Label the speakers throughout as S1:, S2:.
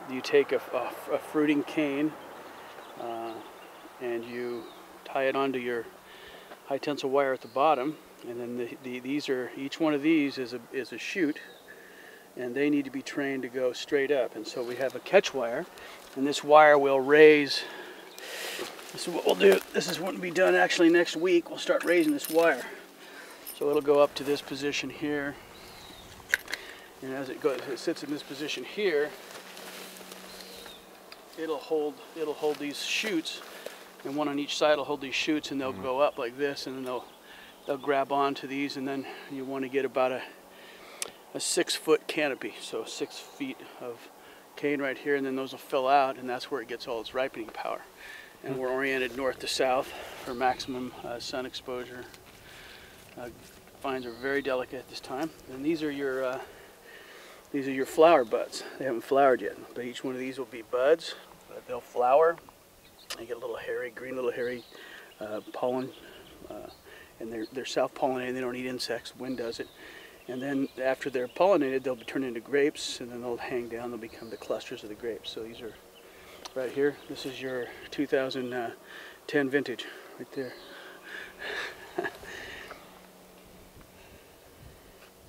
S1: you take a fruiting cane and you tie it onto your high tensile wire at the bottom, and then each one of these is a chute, and they need to be trained to go straight up. And so we have a catch wire, and this wire will raise. This is what we'll do. This is what will be done actually next week. We'll start raising this wire. So it'll go up to this position here, and as it sits in this position here, it'll hold these chutes, and one on each side will hold these chutes, and they'll go up like this, and then they'll grab onto these, and then you want to get about a 6-foot canopy, so 6 feet of cane right here, and then those will fill out, and that's where it gets all its ripening power. And we're oriented north to south for maximum sun exposure. Vines are very delicate at this time, and these are your flower buds. They haven't flowered yet, but each one of these will be buds. They'll flower. They get a little hairy, green, little hairy pollen, and they're self-pollinated. They don't eat insects. Wind does it. And then after they're pollinated, they'll be turned into grapes, and then they'll hang down. They'll become the clusters of the grapes. So these are right here. This is your 2010 vintage right there.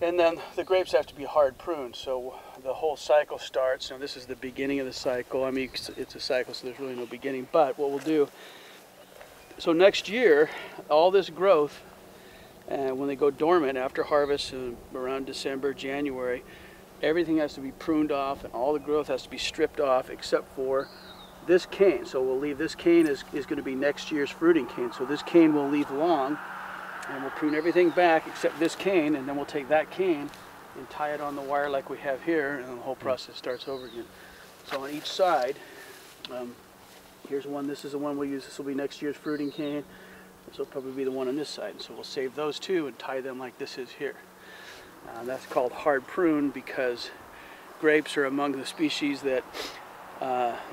S1: And then the grapes have to be hard pruned, so the whole cycle starts. Now this is the beginning of the cycle. I mean, it's a cycle, so there's really no beginning. But what we'll do, so next year, all this growth, when they go dormant after harvest, around December, January, everything has to be pruned off, and all the growth has to be stripped off except for this cane. So we'll leave this cane is going to be next year's fruiting cane. So this cane we'll leave long, and we'll prune everything back except this cane, and then we'll take that cane and tie it on the wire like we have here, and the whole process starts over again. So on each side, here's one. This is the one we'll use. This will be next year's fruiting cane. This will probably be the one on this side. So we'll save those two and tie them like this is here. That's called hard prune because grapes are among the species that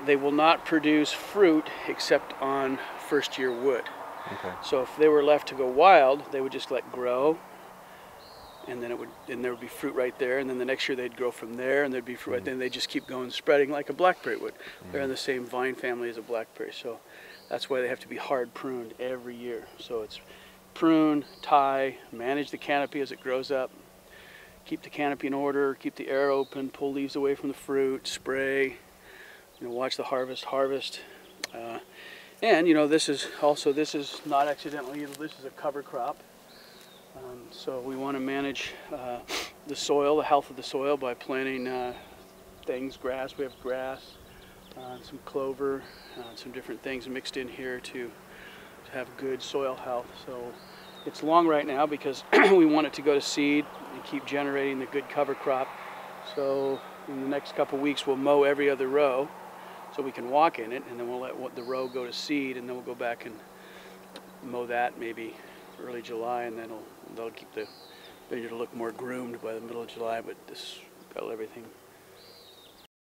S1: they will not produce fruit except on first-year wood. Okay. So if they were left to go wild, they would just let grow, and then there would be fruit right there, and then the next year they'd grow from there, and there'd be fruit right there, and they just keep going, spreading like a blackberry would. They're in the same vine family as a blackberry, so that's why they have to be hard pruned every year. So it's prune, tie, manage the canopy as it grows up, keep the canopy in order, keep the air open, pull leaves away from the fruit, spray, watch the harvest. And this is not accidental either. This is a cover crop. So we want to manage the soil, the health of the soil, by planting things, grass. We have grass, some clover, some different things mixed in here to have good soil health. So it's long right now because we want it to go to seed and keep generating the good cover crop. So in the next couple weeks we'll mow every other row, so we can walk in it, and then we'll let the row go to seed, and then we'll go back and mow that maybe early July, and then that'll keep the vineyard to look more groomed by the middle of July. But this got everything